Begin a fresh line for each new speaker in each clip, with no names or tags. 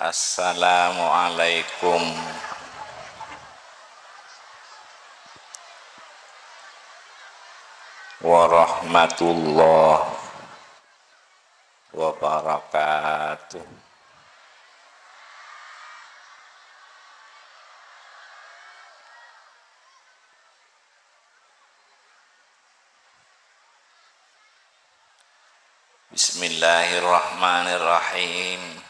Assalamualaikum warahmatullahi wabarakatuh. Bismillahirrahmanirrahim.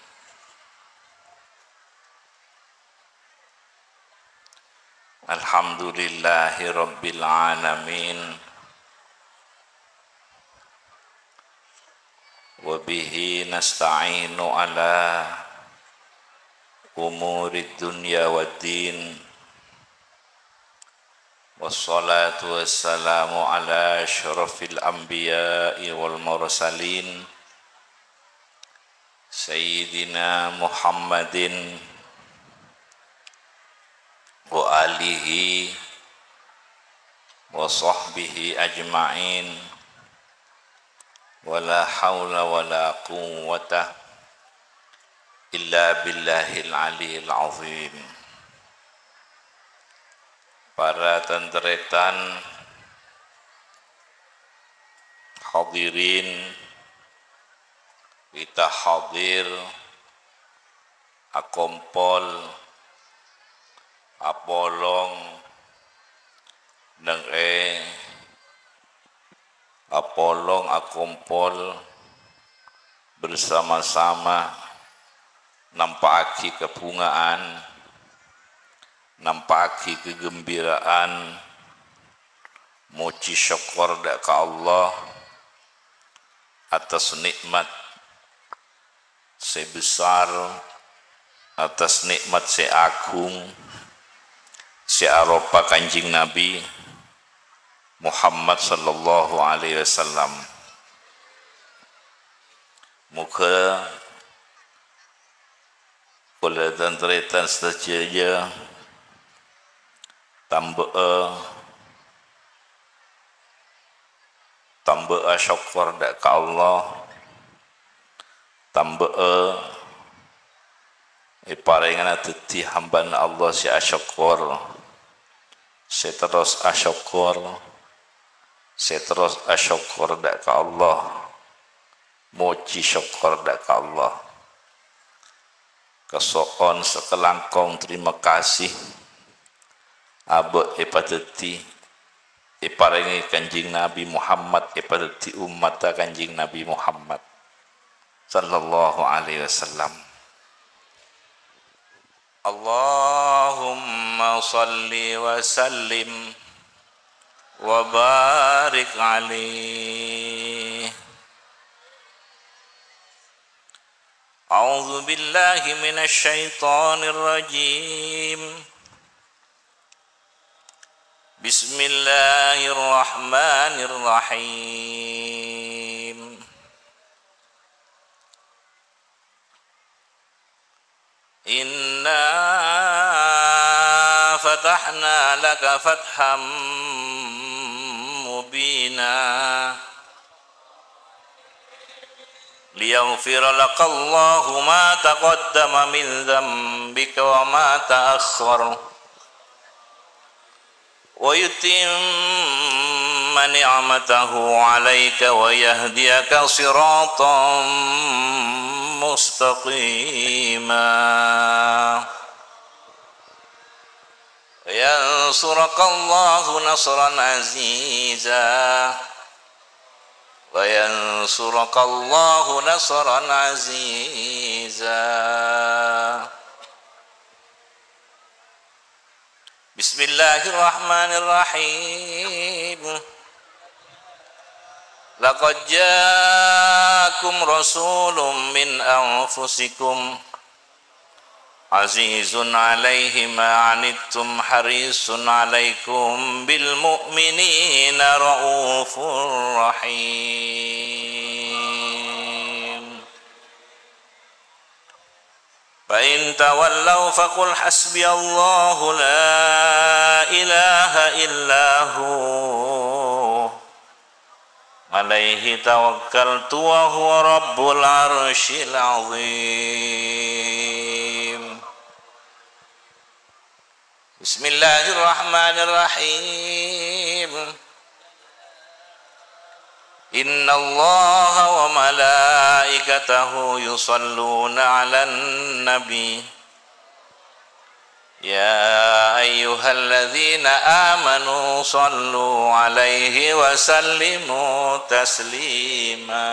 Alhamdulillahi rabbil alamin. Wa bihi nasta'inu ala umurid dunya waddin. Wassalatu wassalamu ala asyrafil anbiya'i wal mursalin Sayyidina Muhammadin wa alihi wa sahbihi ajma'in. Wala hawla wala quwwata illa billahil aliyil azim. Para tentretan hadirin, kita hadir akompol apolong neng apolong akompol bersama-sama nampaki kebungaan, nampaki kegembiraan, muji syukur ke Allah atas nikmat sebesar, atas nikmat seagung, searopa Kanjeng Nabi Muhammad sallallahu alaihi wasallam. Muka kula dan tretan sejaja tambah syukur ke Allah, tambah paringan teti hamba Allah si asyukur, seterus asyukur ke Allah, muji syukur ke Allah. Kesoon sekelangkong terima kasih abot ipateti iparingi Kanjeng Nabi Muhammad ipateti umat Kanjeng Nabi Muhammad sallallahu alaihi wasallam. Allahumma salli wa sallim wa barik alaihi. A'udzu billahi minasy syaithanir rajim. Bismillahirrahmanirrahim. Inna fatahna laka fatham mubina liyaghfira laka Allahu ma taqaddama min dhanbika wa ma ta'akhkhara wa yutimma ni'matahu 'alaika wa yahdiyaka siratan mustaqima yansuraka Allahu nasran aziza wa yansuraka Allahu nasran aziza. Bismillahirrahmanirrahim. Laqad ja'akum rasulun min anfusikum azizun 'alaihi ma 'anittum harisun 'alaikum bil mu'minina raufur rahim. Fa in tawallaw faqul hasbiyallahu la ilaha illahu alaihi tawakkaltu wa huwa rabbul arsyil azim. Bismillahirrahmanirrahim. Innallaha wa malaikatahu yusalluna 'alan nabi. Ya ayyuhalladzina amanu sallu 'alaihi wa sallimu taslima.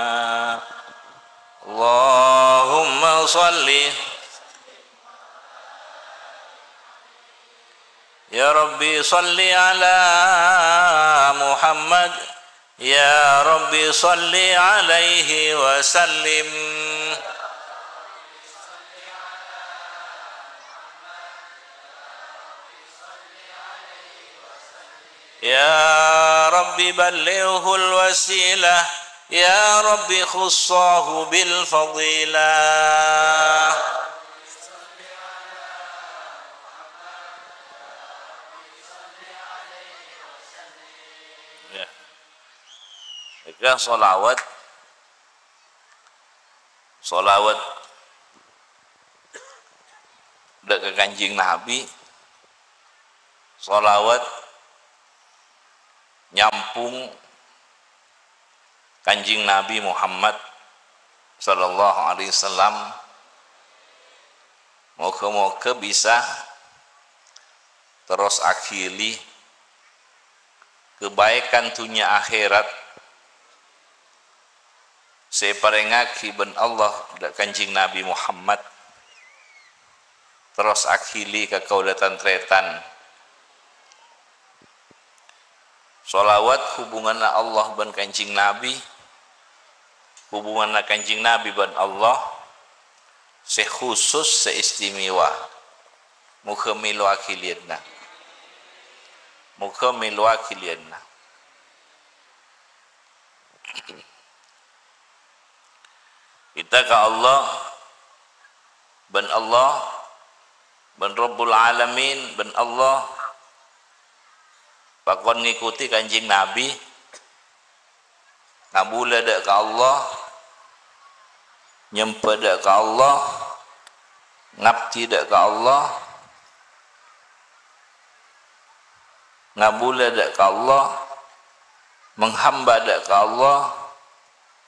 Allahumma salli ya Rabbi salli ala Muhammad ya Rabbi salli alaihi wa sallim. Ya Rabbi ballighul wasilah ya Rabbi khussahu bil fadilah. Ya, solawat udah ke Kanjeng Nabi, solawat nyampung Kanjeng Nabi Muhammad sallallahu alaihi wasallam. Moga-moga bisa terus akhiri kebaikan dunia akhirat separengaki ben Allah dak Kanjeng Nabi Muhammad, terus akhili ke kaulatan tretan. Solawat hubungan Allah ben Kanjeng Nabi, hubungan Kanjeng Nabi ben Allah sekhusus seistimewa. Muga milu akhilianna, muga milu akhilianna. Kita ke Allah ben Rabbul Alamin, ben Allah pakon ngikuti Kanjeng Nabi, ngabula dak ke Allah, nyempe dak ke Allah, ngabdi dak ke Allah, ngabula dak ke Allah, menghamba dak ke Allah,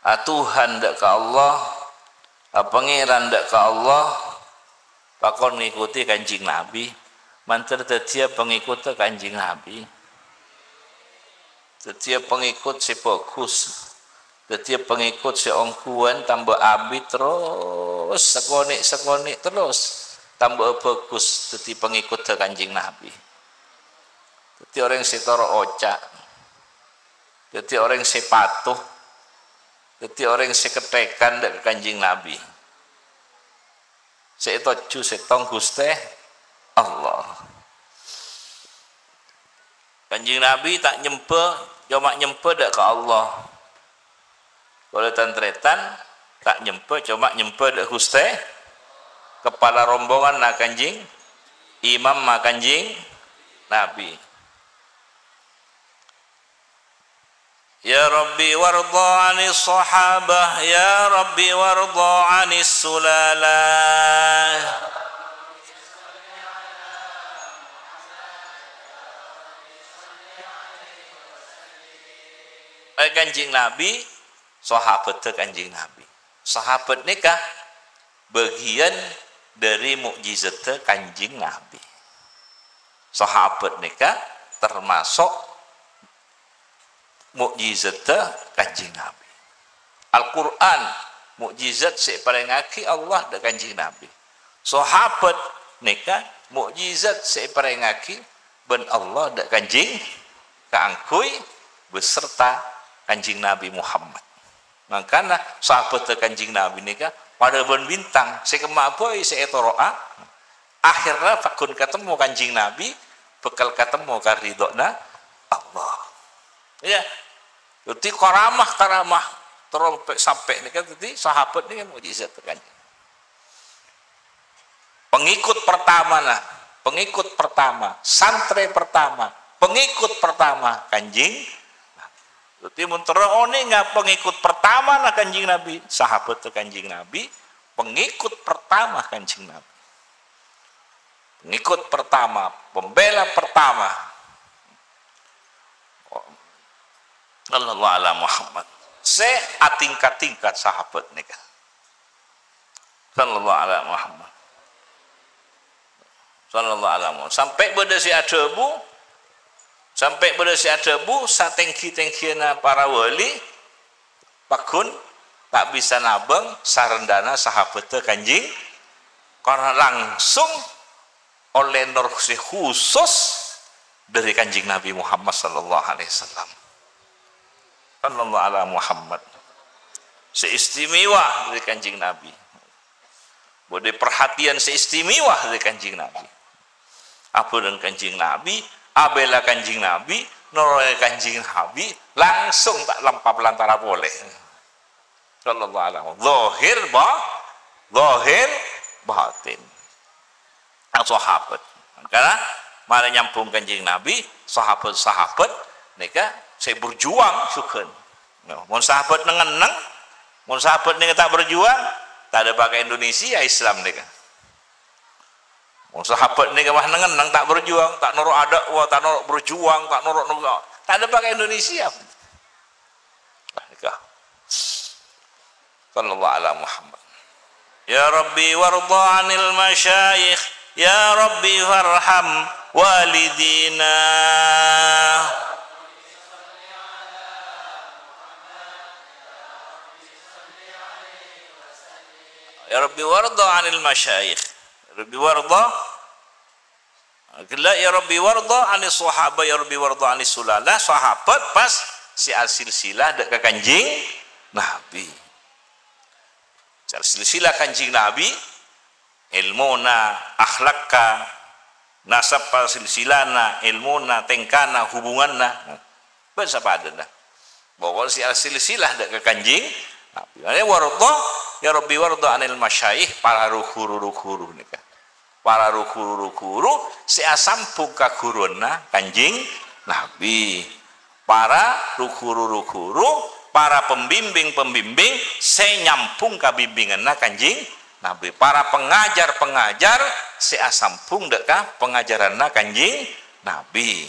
atuhan dak ke Allah, pangeran dak ke Allah, pakon ngikuti Kanjeng Nabi, mantar setiap pengikut Kanjeng Nabi, setiap pengikut si fokus, setiap pengikut si ongkuan tambah abi terus sekonik terus tambah fokus, setiap pengikut Kanjeng Nabi, setiap orang si toro ocak, setiap orang si patuh, setiap orang si ketekan dak Kanjeng Nabi. Seitoju setong Gusti Allah. Kanjeng Nabi tak nyempe, cuma nyempe dak ke Allah. Kalau tantretan tak nyempe, cuma nyempe dak Gusti. Kepala rombongan na Kanjeng, imam na Kanjeng Nabi. Ya Rabbi warda anis sahabah, ya Rabbi warda anis sulalah. Kanjeng Nabi, sahabat Kanjeng Nabi. Sahabat nikah bagian dari mukjizat Kanjeng Nabi. Sahabat nikah termasuk mukjizat Kanjeng Nabi. Al-Quran mukjizat separengaki Allah dak Kanjeng Nabi. Sahabat nikah mukjizat separengaki ben Allah dak Kanjeng kaangkui beserta Kanjeng Nabi Muhammad. Makanya sahabat Kanjeng Nabi nikah pada ben bintang sekema boy seetoroa akhirnya fakun ketemu Kanjeng Nabi bekal ketemu karidona Allah. Ya, jadi karamah terus sampai ini kan jadi sahabat ini kan mukjizat kan. Pengikut pertama, santri pertama, pengikut pertama Kanjeng. Jadi muntara one nggak pengikut pertama na Kanjeng Nabi, sahabat Kanjeng Nabi, pengikut pertama Kanjeng Nabi. pengikut pertama, pembela pertama. Sallallahu ala Muhammad. Tingkat-tingkat sahabat nikah. Sallallahu ala Muhammad. Sallallahu ala Muhammad. Sampai pada si adabu, satengki-tengkiana para wali, pakun tak bisa nabang sarendana sahabat Kanjeng, karena langsung oleh nursi khusus dari Kanjeng Nabi Muhammad sallallahu alaihi wasallam. Sallallahu ala Muhammad. Seistimewa dari Kanjeng Nabi. Boleh perhatian seistimewa dari Kanjeng Nabi. Apa dengan Kanjeng Nabi? Abela Kanjeng Nabi, nurul Kanjeng Nabi, langsung tak lempap lantara boleh. Sallallahu alaihi wasallam. Zahir batin. Sahabat. Karena mari nyambung Kanjeng Nabi, sahabat-sahabat nika saya berjuang sukan. Mun sahabat nengeneng, mun sahabat nika tak berjuang, tak ada pakai Indonesia Islam nika. Mun sahabat nika mah nengeneng tak berjuang, tak nurut ada, tak nurut berjuang, tak nurut tak ada pakai Indonesia. Nika. Sallallahu ala Muhammad. Ya Rabbi warda 'anil masyayikh, ya Rabbi farham walidina. Ya Rabbi warda 'anil masyayikh. Rabbi warda. Kala ya Rabbi warda 'anis sahabat, ya Rabbi warda 'anis sulalah. Sahabat pas si silsilah dekat Kanjeng Nabi. Silsilah Kanjeng Nabi, ilmuna, akhlakka, nasab silsilana, ilmuna, tengkana, hubunganna. Bahasa pada dah. Bahwa silsilah dekat Kanjeng Nabi. Ini warda, ya Rabbi warda 'anil masyayikh, para rukhuru nika. Para rukhuru si asampung ka guruna Kanjeng Nabi. Para rukhuru, para pembimbing saya nyampung ke bimbingan Kanjeng Nabi. Para pengajar saya sampung deka pengajaran Kanjeng Nabi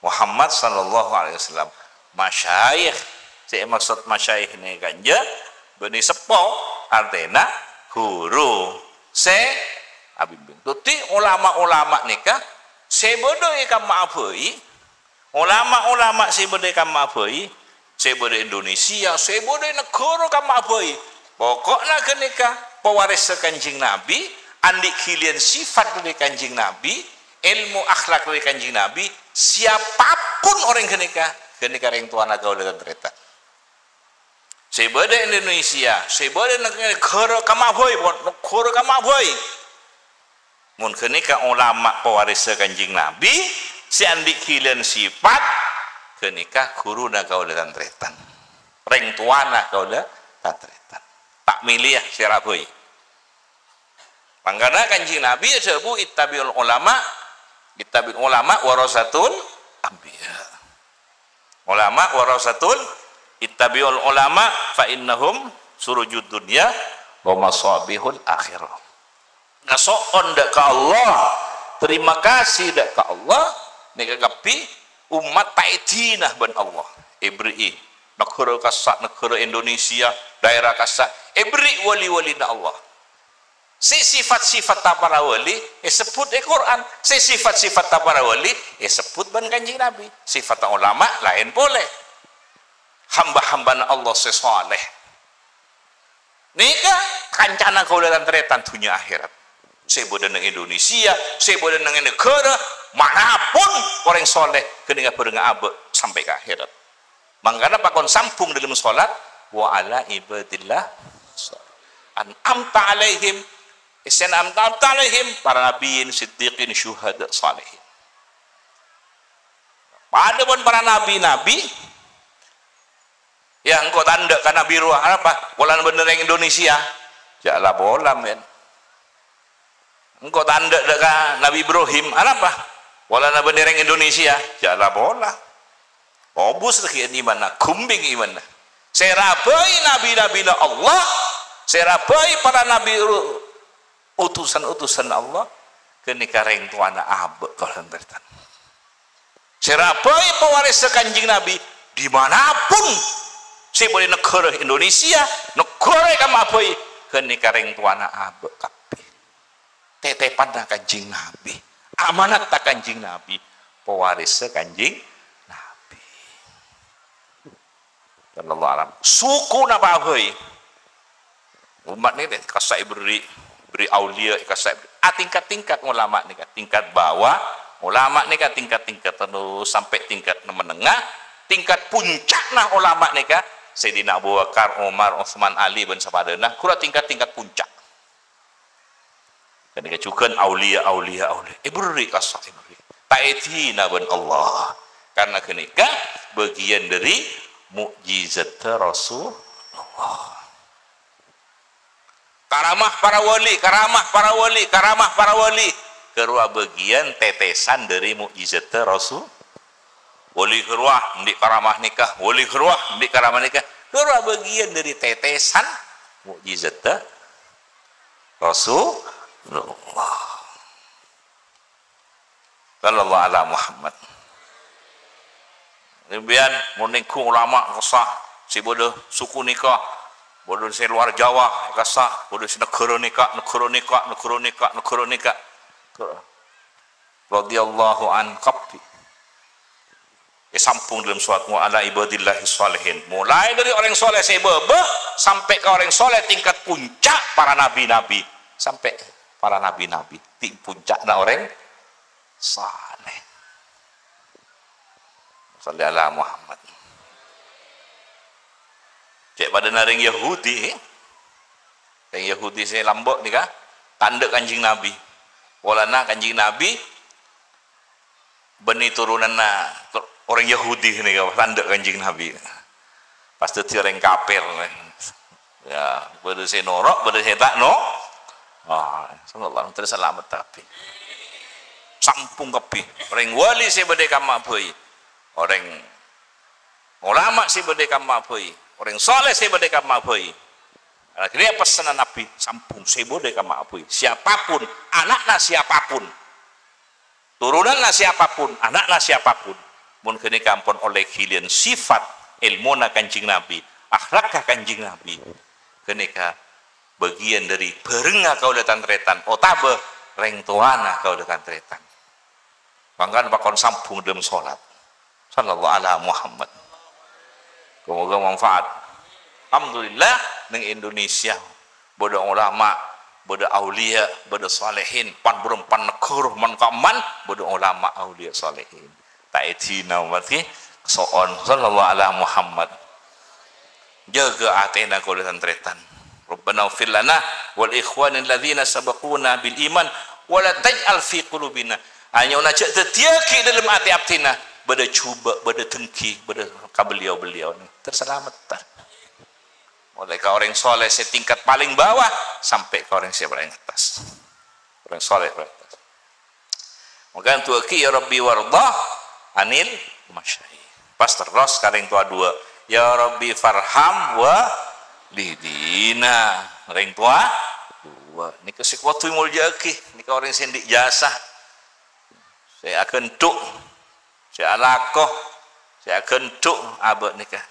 Muhammad sallallahu alaihi wasallam. Masyayikh, saya maksud masyayikh ini ganja beni sepo artinya guru saya abimbing. Tuti ulama-ulama nikah saya bodoh ikan maafoi, ulama-ulama saya bodoh ikan maafoi. Saya boleh Indonesia, saya boleh negara kamu abai. Pokoknya kenika pewaris Kanjeng Nabi, andik kilian sifat dari Kanjeng Nabi, ilmu akhlak dari Kanjeng Nabi, siapapun orang kenika orang tua naga oleh tereta. Saya boleh Indonesia, saya boleh negara kamu abai, negara kamu abai. Mun kenika ulama pewaris Kanjeng Nabi, si andik kilian sifat kenika guru na kau dan tretan, reng tuana kau dan tretan, tak milih siraboy. Mangkana Kanjeng Nabi sebu ittabiul ulama warasatul anbiya. Ulama warasatul ittabiul ulama fa innahum surujud dunya wa masabihul akhirah. Ngasoon dak ka Allah, terima kasih dak ka Allah nika kapi umat taidinah ban Allah ibri negara kasak negara Indonesia daerah kasak ibri wali-wali na Allah si sifat-sifat para wali sebut Quran, si sifat-sifat para wali sebut ban Kanjeng Nabi. Sifat ulama lain boleh hamba-hamba Allah sesoleh nika kancana kaulatan tretan dunia akhirat. Saya boleh nang Indonesia, saya boleh nang negara manapun orang soleh ketika berdengar abe sampai ke akhirat. Mangkana pakon sampung dalam solat wa ala ibadillah an'amta alaihim isen amta alaihim para nabiin siddiqin syuhada salihin. Pada pun para nabi-nabi yang engkau tanda karena biru apa? Bola bener yang Indonesia, jala bola men. Engkau tanda dekat Nabi Ibrahim apa? Bola bener yang Indonesia, jala bola. Obus lagi iman, kumbing iman. Saya rabai nabi-nabi Allah, saya rabai para nabi utusan-utusan Allah. kini kareng tuana abe kalau tretan. Serapai pewaris Kanjeng Nabi dimanapun si boleh negara Indonesia negara kamapoi kini kareng tuana abe kape tetepan na Kanjeng Nabi amanat ta Kanjeng Nabi pewaris Kanjeng Nabi sallallahu alaihi suku na bahoy umat ni kasai beri aulia kasai tingkat-tingkat ulama ni tingkat bawah ulama ni tingkat-tingkat terus sampai tingkat menengah tingkat puncak nah ulama ni Sayyidina Abu Bakar, Umar, Utsman, Ali ben sapadana kura tingkat-tingkat puncak dan juga aulia beri kasai beri ta'ithina ben Allah karena kenika bagian dari mukjizat Rasulullah. Karamah para wali kedua bagian tetesan dari mukjizat Rasul. Wali kedua di karamah nikah, wali kedua di karamah nikah kedua bagian dari tetesan mukjizat Rasulullah sallallahu alaihi Muhammad. Kemudian meningku ulama kesah si bodoh suku nikah bodoh si luar Jawa kasah bodoh si negara nikah radhiyallahu an qabi sampung dalam surat ala ibadillahi sholihin mulai dari orang soleh sebebe sampai ke orang soleh tingkat puncak para nabi-nabi sampai para nabi-nabi di puncaknya orang saleh sallallahu Muhammad. Cek pada naring Yahudi saya lambok ni kah tanda Kanjeng Nabi walana Kanjeng Nabi beni turunan orang Yahudi ni kah tanda Kanjeng Nabi pasti orang kafir ya pada saya norok pada saya tak no sallallahu alaihi selamat tapi sampung kapi orang wali saya badai kamapoi orang ulama saya badai kamapoi orang soleh saya badai kamapoi akhirnya pesanan Nabi sampung saya badai kamapoi siapapun anaknya siapapun turunannya siapapun anaknya siapapun mun kene kampun oleh kalian sifat ilmu na Kanjeng Nabi akhlak Kanjeng Nabi kene ka bagian dari berenga kau datang tretan otabe reng tuana kau datang tretan bangkan pakon sampung dalam sholat sallallahu alaihi Muhammad semoga manfaat alhamdulillah neng Indonesia bodo ulama bodo aulia bodo salihin pan berempan negara man kaman bodo ulama aulia salihin ta'ithina mati soon sallallahu alaihi Muhammad jaga atena kau datang tretan Rabbana ighfir lana wal ikhwanil ladzina sabaquna bil iman wa la taj'al fi qulubina hanya nak tertiaki dalam hati abtina beda cuba beda tengki beda kabeliau ni terselamat mulai ke orang soleh setingkat paling bawah sampai ke orang yang paling atas orang soleh paling atas maka tuaki ya Rabbi wardah anil masyayikh pas terus sekarang tua dua ya Rabbi farham wa lidina orang tua dua ni kesekuatu muljaki ni ke orang sendik jasa saya akan tuk saya lakoh saya akan tuk abad nikah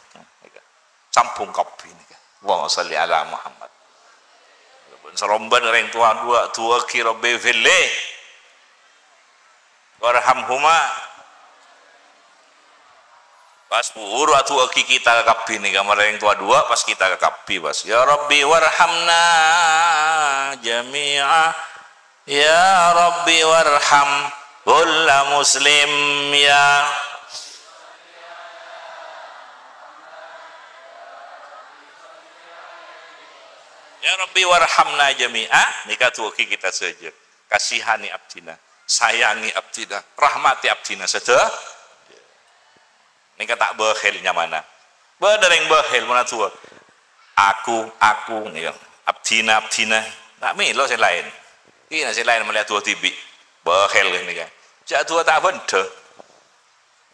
campung kopi nikah Allahumma salli ala Muhammad seromban orang tua dua tua kira bevele warhamhuma pas puru atu aki kita kapi nih kamar yang tua dua pas kita kapi pas ya Rabbi warhamna jami'a ya Rabbi warham kulla muslim ya ya Rabbi warhamna jami'a nikah tu aki kita saja kasihani abdina sayangi abdina rahmati abdina saja ini tak bakhilnya mana berdereng bakhil mana tua aku nih abdina tak milo saya lain ini saya lain melihat tua tibi bakhil ini kan jadi tua tak benda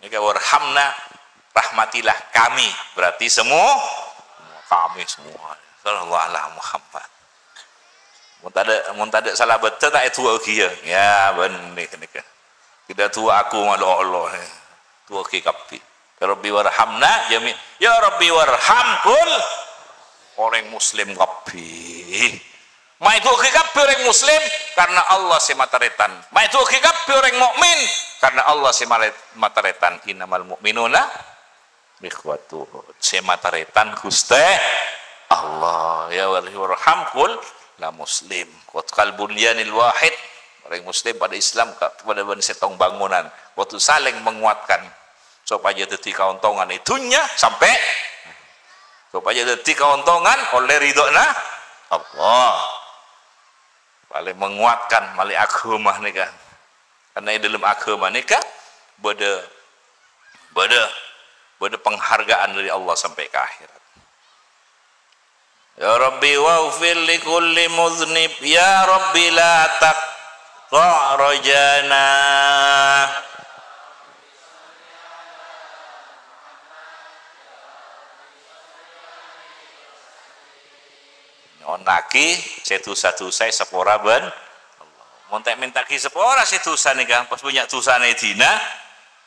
ini kan warhamna rahmatilah kami berarti semua kami semua sallallahu alaihi Muhammad Mun tak ada salah betul tak tua kia. Ya benar nika. Tidak tua aku malu Allah. Tua ki kapi. Ya Rabbi warhamna jami. Ya Rabbi warhamkul orang muslim kapi. Mai tu ki kapi orang muslim karena Allah si mataretan. Mai tu ki kapi orang mukmin karena Allah si mataretan. Innamal mu'minuna ikhwatu. Si mataretan Gusti Allah. Ya Rabbi warhamkul la muslim qad qalbunyanil wahid orang muslim pada Islam kepada setong bangunan waktu saling menguatkan supaya dadi kauntongan itunya sampai supaya dadi kauntongan oleh ridhona Allah paling menguatkan mali agama nika karena dalam agama nika beda penghargaan dari Allah sampai ke akhirat. Ya Rabbi waghfir li kulli muznib ya Rabbi la taqta' rajana. Naki setu-satu saya sepora ben montek minta ki sepora setusan nih kan pas punya tusane dina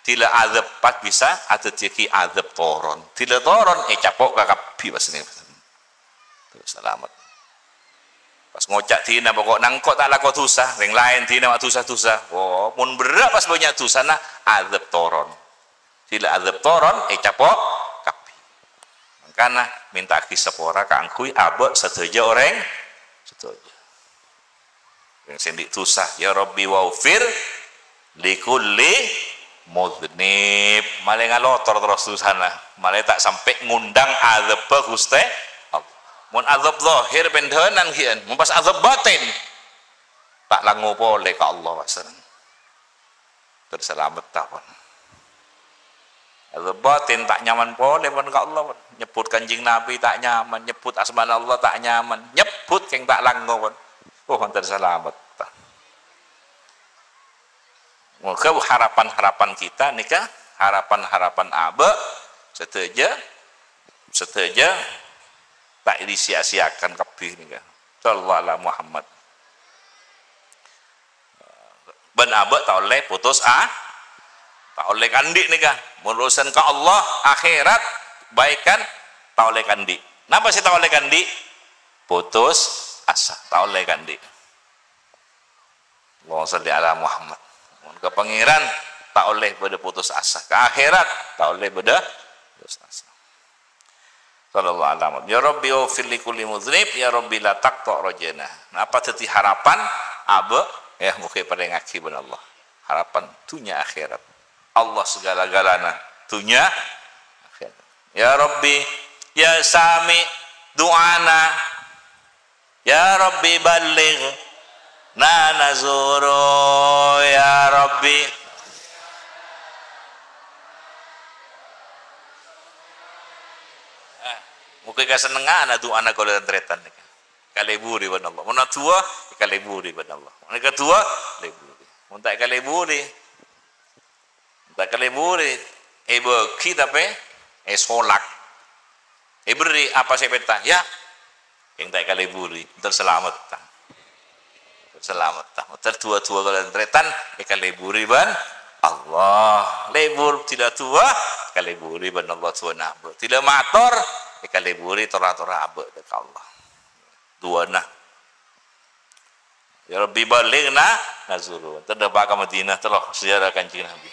tila azab pat bisa ada ki azab toron tila toron capok kakapi pas ini selamat pas ngocak tina pokok nangkot tak lakot tusah yang lain tina mak tusah oh mun berat pas banyak tusah nah azab toron sila azab toron capok kapi makanya minta kisapora kangkui abot setuju orang setuju yang sendik tusah ya Rabbi waufir likulli mudhnib malah ngalotor terus tusana malah tak sampai ngundang azab Gusti mun azab zahir bendenan kian mun pas azab batin tak langu boleh ke Allah wasan terselamat tahun azab batin tak nyaman boleh pun ke Allah pun. Nyebut kanjing Nabi tak nyaman nyebut asma Allah tak nyaman nyebut yang tak langu pun oh terselamat moga harapan-harapan kita nikah harapan-harapan aba setuju tak disia-siakan kabeh nika sallallahu alaihi Muhammad ben abad tak oleh putus tak oleh kandik nika urusan ke Allah akhirat baikan tak oleh kandik napa sih tak oleh kandik putus asa tak oleh kandik Allahumma shalli ala Muhammad ke pangeran tak oleh pada putus asa ke akhirat tak oleh pada putus asa sallallahu alaihi wasallam ya Rabbi waghfir li kulli mudznib ya Rabbi la taqta' rajana apa tadi harapan aba ya muka pada ngaki ben Allah harapan dunia akhirat Allah segala-galana dunia akhirat ya Rabbi ya sami du'ana ya Rabbi balligh na nazuru ya Rabbi mungkin kesenengan adu anak kalau tretan kaleburi ban Allah mana tua kaleburi ban Allah mana tua kaleburi muntak kaleburi kita pe solak beri apa saya peta ya yang tak kaleburi terselamat tertua kalau tretan kaleburi ban Allah lebur tidak tua kaleburi ban Allah tua nabo tidak mator kaleburi tora-tora abad dekat Allah dua nah ya Rabbi balighna nazuru terdapat ke Madinah telah sejarah kanjeng Nabi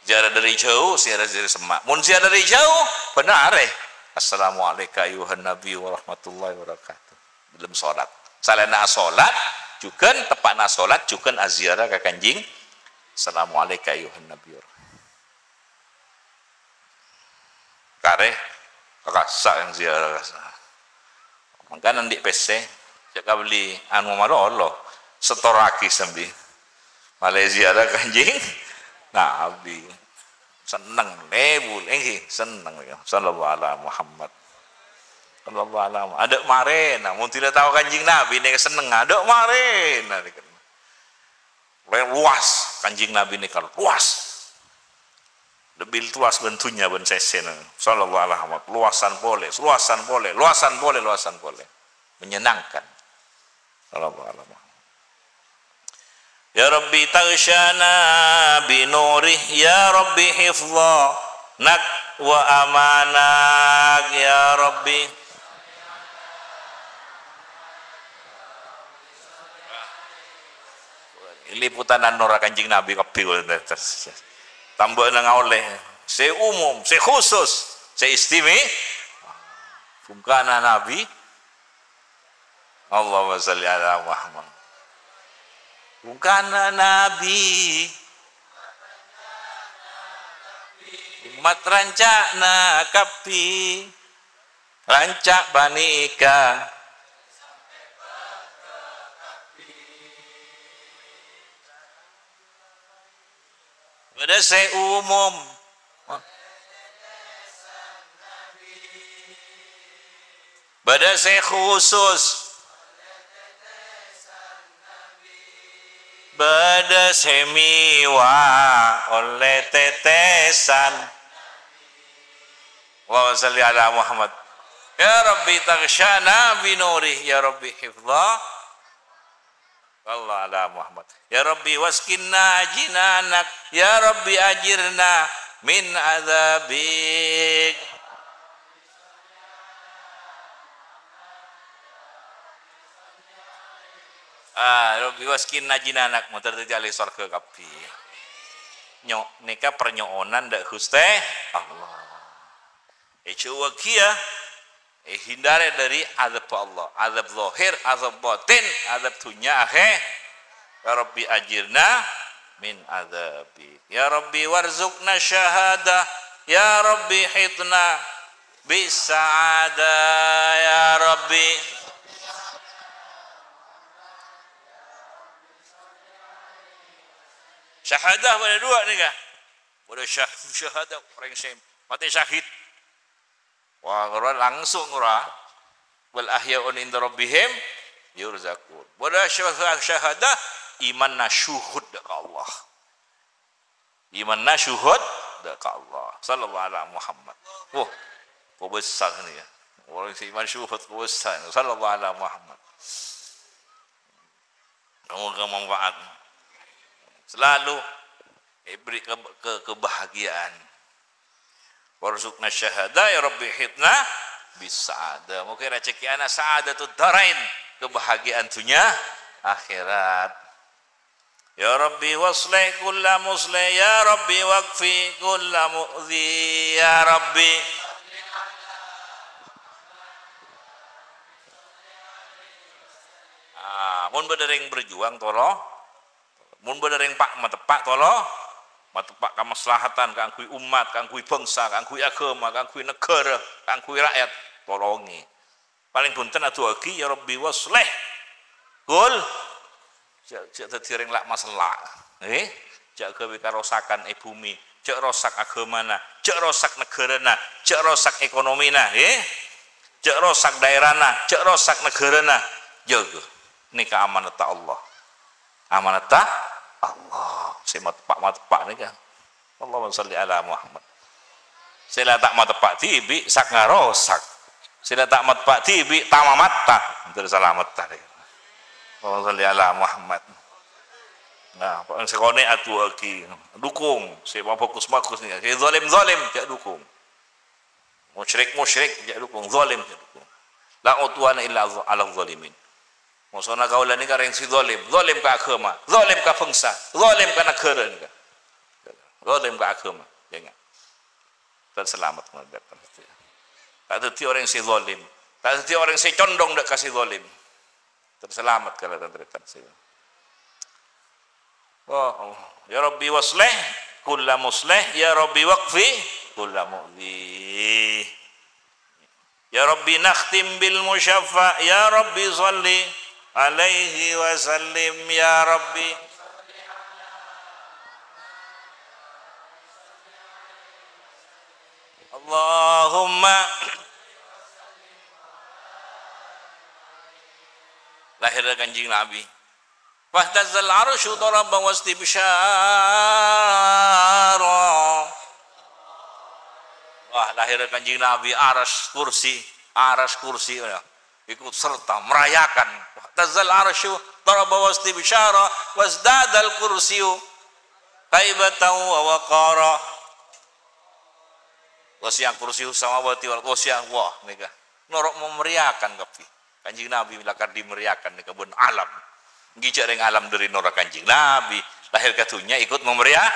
sejarah dari jauh sejarah dari semak mun sejarah dari jauh benar assalamualaikum ayuhan nabi warahmatullahi wabarakatuh belum sholat salena sholat juga tepatna sholat juga aziarah ke kanjeng assalamualaikum ayuhan nabi kare kakak yang ziarah maka nanti PC jika beli anu malo Allah setoraki sambil Malaysia ada kanjing Nabi seneng lebul seneng ya sallallahu alaihi Muhammad sallallahu alaihi ada maren namun tidak tahu kanjing Nabi ini seneng ada maren luas kanjing Nabi ini kalau luas lebih luas bentuknya ben sesen sallallahu alaihi wasallam luasan boleh menyenangkan Sallallahu alaihi wasallam. Ya Rabbi taghshana bi nurih, ya Rabbi hifdha nak wa amanak, ya Rabbi. Liputan nora Kanjeng Nabi kabeh tambah nang oleh se umum, se khusus, se istimewa. Bungkana Nabi. Allahumma shalli ala Muhammad. Bungkana Nabi umat rancakna kapi rancak banika pada saya umum pada saya khusus pada semiwa oleh tetesan. Wa salli ala Muhammad. Ya Rabbi taghshana bi nurih, ya Rabbi hifdha Allah ala Muhammad. Ya Rabbi waskinna jinanak, ya Rabbi ajirna min adzabik. Rabbi waskinna jinanak mutar terjali surga kapi. Nyok nika pernyonan dak Gusti Allah. Coba kia hindari dari azab Allah, azab zahir, azab batin, azab dunya akhir. Ya Rabbi ajirna min azabik. Ya Rabbi warzuqna syahadah, ya Rabbi hitna bisa'ada, ya Rabbi. Syahadah ada dua nih kah? Ada syahadah orang yang mati syahid. Wah, langsung ora. Wal ahya'un inda rabbihim yurzaqun. Ada syahadah iman nasyuhud ka Allah. Iman nasyuhud ka Allah. Sallallahu alaihi Muhammad. Wah, kok besar ni ya. Orang si iman syuhud kok besar. Sallallahu alaihi Muhammad. Semoga manfaat. Selalu beri kebahagiaan. Warzuqna syahada, ya Rabbi hitna bisa'ada. Mungkin rezeki anak sa'adatud darain, kebahagiaan dunia akhirat. Ya Rabbi waslih kulla muslih, ya Rabbi waqfi kulla mu'zi, ya Rabbi. Mun bedereng berjuang tolong, mun bedereng pak matepak tolong, matepak kamaslahatan kangkui umat, kangkui bangsa, kangkui agama, kangkui negara, kangkui rakyat, tolongi. Paling bunten adu lagi, ya Rabbi waslih kul jak tereng lak masalah. Jak gawe karosakan bumi, jak rosak agamana, jak rosak negarana, jak rosak ekonomina, jak rosak daerahna, jak rosak negarana. Jaga. Ini keamanat Allah. Amanat Allah. Saya matepak ni kan. Allahumma salli ala Muhammad. Saya tak matepak tibi sak ngarosak. Saya tak matepak tibi tamamata. Terus selamat tadi. Allahumma salli ala Muhammad. Nah, pak sekone atu lagi dukung. Saya mau fokus ni. Saya zalim jak dukung. Musyrik jak dukung. Zalim jak dukung. La utwana illa ala zalimin. Maksudnya kaulah ni kareng si zalim ke agama, zalim ke bangsa, zalim ke negara ni kan, zalim ke agama, jangan. Terselamat mendatang. Tak ada orang si zalim, tak ada orang si condong dak kasih zalim. Terselamat kalau terdekat saya. Oh, ya Rabbi waslih kulla muslih, ya Rabbi waqfi kulla mu'dhi. Ya Rabbi nakhtim bil musyaffa, ya Rabbi salli alaihi wa sallim, ya Rabbi. Allahumma lahir Kanjeng Nabi. Fahtazal arsyu daraban wastibsyara. Wah, lahir Kanjeng Nabi, aras kursi. ikut serta merayakan. Tazal arsyu daraba wastibsyara wasdadal kursiyu haibatan wa waqara. Wasiang kursiyu samawati wal wasiang wah nika. Norok memeriahkan kapi. Kanjeng Nabi lakar dimeriahkan nika bun alam. Gijak ring alam dari norok Kanjeng Nabi. Lahir katunya ikut memeriah.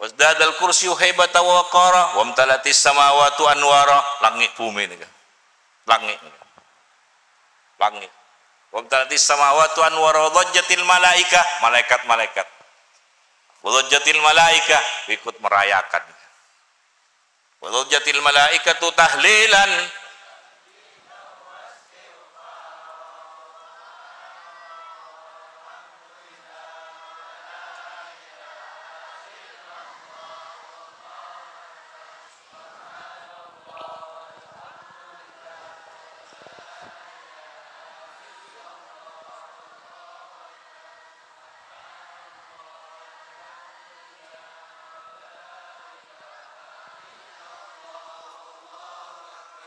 Wasdadal kursiyu haibatan wa waqara wa amtalatis samawati anwara. Langit bumi nika. Langit. Wa amtalatis samawati anwara wa dhajjatil malaikah. Malaikat-malaikat. Wadhajatil malaika ikut merayakan. Wadhajatil malaikatu tahlilan.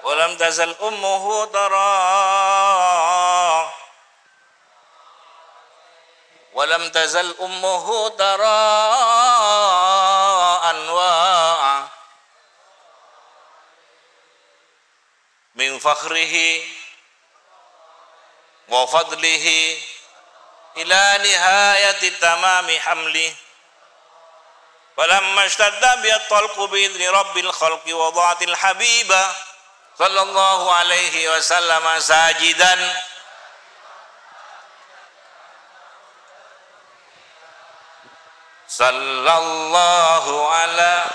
Walam tazal ummuhu tara walam tazal ummuhu tara anwa'a min fakhrihi wa fadlihi ila nihayati tamami hamli walamma ishtadda bi at-talqu bi idni rabbil khalqi wa dha'atil habiba sallallahu alaihi wasallam sajidan sallallahu ala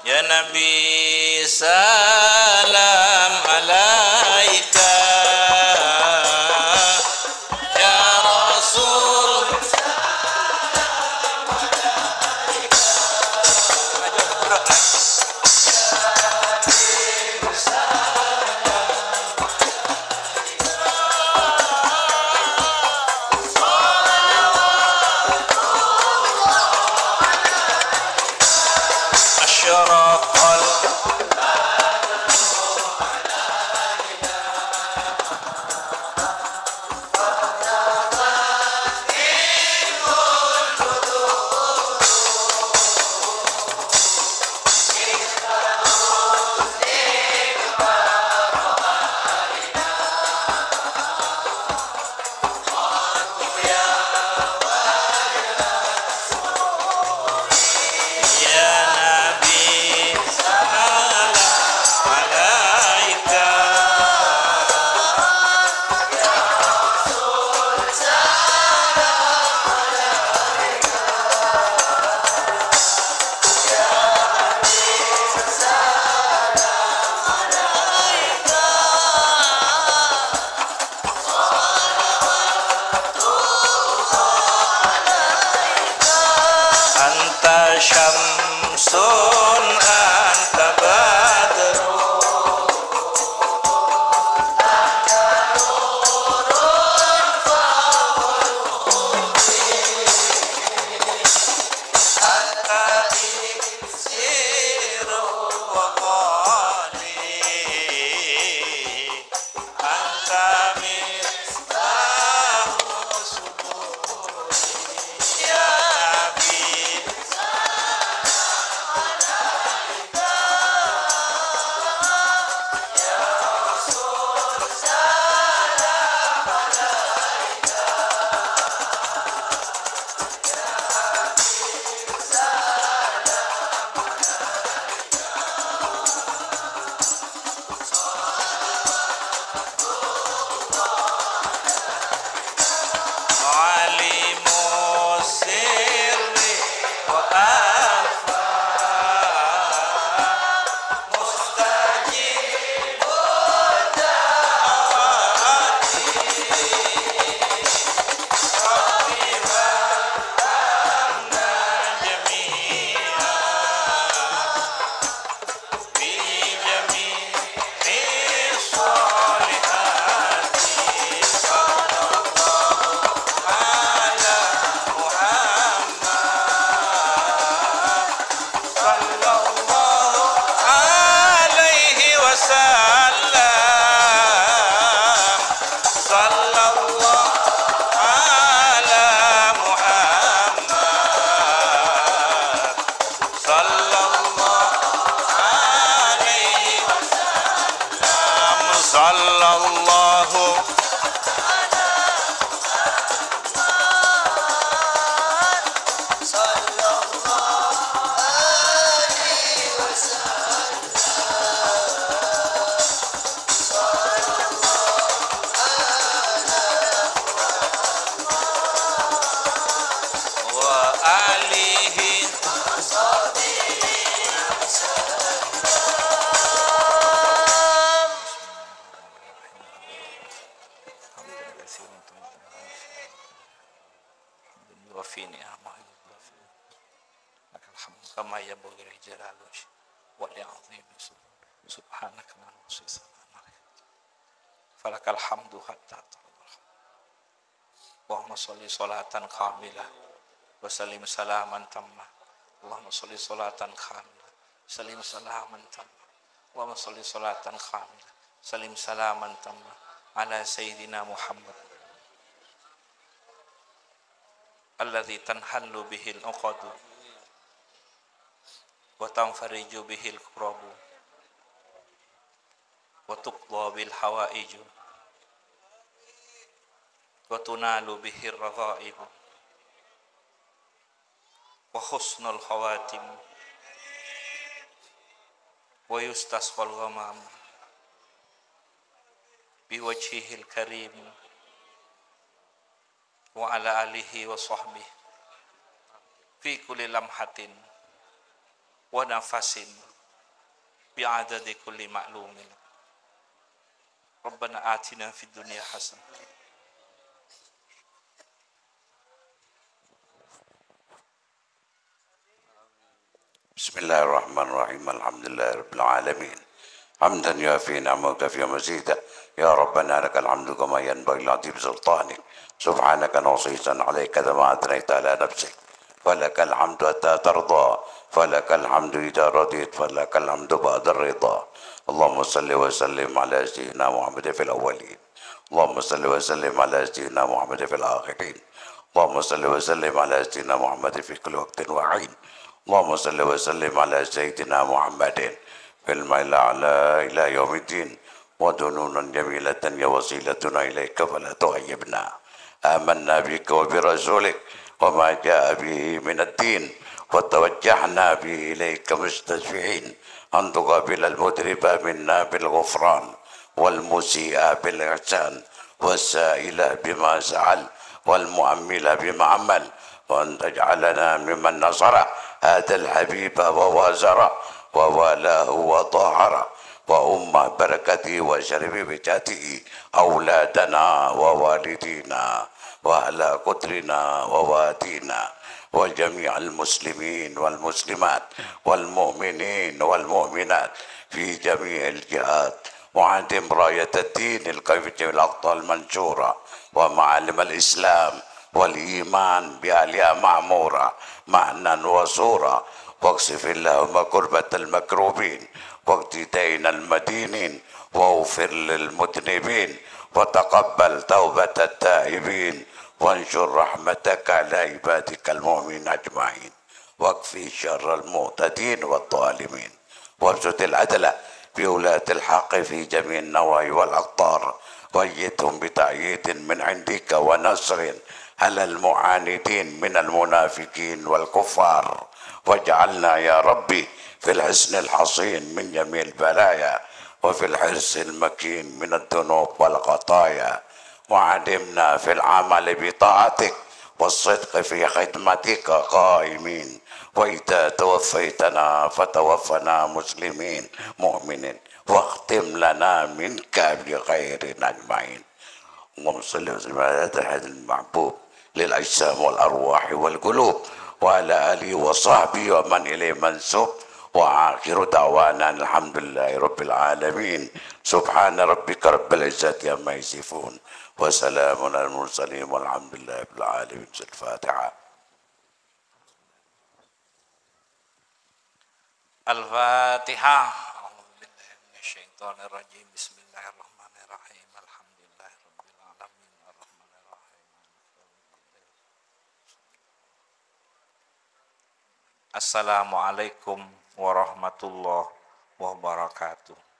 ya Nabi salam alaika ya Rasul salam alaika asyraqal syamsun anta badru anta iksiru wa qali anta misbahu suburi ya Nabi sallallahu ala Muhammad sallallahu alaihi wasallam sallallahu kama yabghir jalalu wa li'azim subhanaka wa falakal hamdu hatta Allahumma sholli sholatan kamilah wa sallim salaman tamma Allahumma sholli sholatan kamilah sallim salaman tamma Allahumma sholli sholatan kamilah sallim salaman tamma ala sayyidina Muhammad alladzi tanhallu bihil uqadu wa tanfariju bihil kurabu wa tuqda bil hawaiju wa tunalu bihir radhaibu wa husnul khawatim wa yustasqal ghamam biwajhihil karim wa ala alihi wa sahbihi fi kulli lamhatin wa nafasin bi'adadi kulli ma'lumin Rabbana atina fid dunya hasanah
Bismillahirrahmanirrahim Alhamdulillahirabbil alamin hamdan yafi ni'amaka fi mazida ya rabbana lakal hamdu kama yanbaghi li 'azimi sultanik subhanaka nasisan 'alaika kama athnayta ala nafsik falakal hamdu hatta tarda falakal hamdu idza radit falakal hamdu ba'da ridha Allahumma salli wa sallim ala sayyidina Muhammad fil awwalin Allahumma salli wa sallim ala sayyidina Muhammad fil akhirin Allahumma salli wa sallim ala sayyidina Muhammad fi kulli waqtin wa 'ain Allahumma salli wa sallim ala sayyidina Muhammadin fil ma'la ila yaumiddin wa dununan jamilatan ya wasilatuna ilaika fala tu'ayyibna amanna bika wa bi rasulik wa ma jaa bihi min ad-din wa tawajjahna bihi ilaika mustashfi'in an tuqabila al-mudriba minna bil ghufran wal musi'a bil ihsan was-sa'ila bima sa'al wal mu'ammila bima amal wa an taj'alana mimman nasara هذا الحبيب ووازره ووالاه وطهره وأم بركته وشرف بجاته أولادنا ووالدينا وأهل قدرنا ووادينا وجميع المسلمين والمسلمات والمؤمنين والمؤمنات في جميع الجهات وعندهم راية الدين القيمة والأقطار المنشورة ومعالم الإسلام والإيمان بأهلها معمورة معنى وصورة واكشف اللهم كربة المكروبين واقض دين المدينين واغفر للمذنبين وتقبل توبة التائبين وانشر رحمتك على عبادك المؤمنين أجمعين واكفي شر المعتدين والظالمين وابسط العدل بولاة الحق في جميع النواحي والأقطار وأيدهم بتأييد من عندك ونصر على المعاندين من المنافقين والكفار واجعلنا يا ربي في الحصن الحصين من جميع البلايا وفي الحرص المكين من الذنوب والخطايا وعدمنا في العمل بطاعتك والصدق في خدمتك قائمين وإذا توفيتنا فتوفنا مسلمين مؤمنين واختم لنا منك بخير أجمعين اللهم صل وسلم على هذا المحبوب للأجسام والأرواح والقلوب وعلى آله وصحبه ومن إليه منسوب وآخر دعوانا الحمد لله رب العالمين سبحان ربك رب العزة عما يصفون وسلام على المرسلين والحمد لله رب العالمين. الفاتحة.
Al-Fatihah. A'udzubillahi minasyaitonir rajim. Bismillahirrahmanirrahim. Alhamdulillahirabbil alamin. Assalamualaikum warahmatullahi wabarakatuh.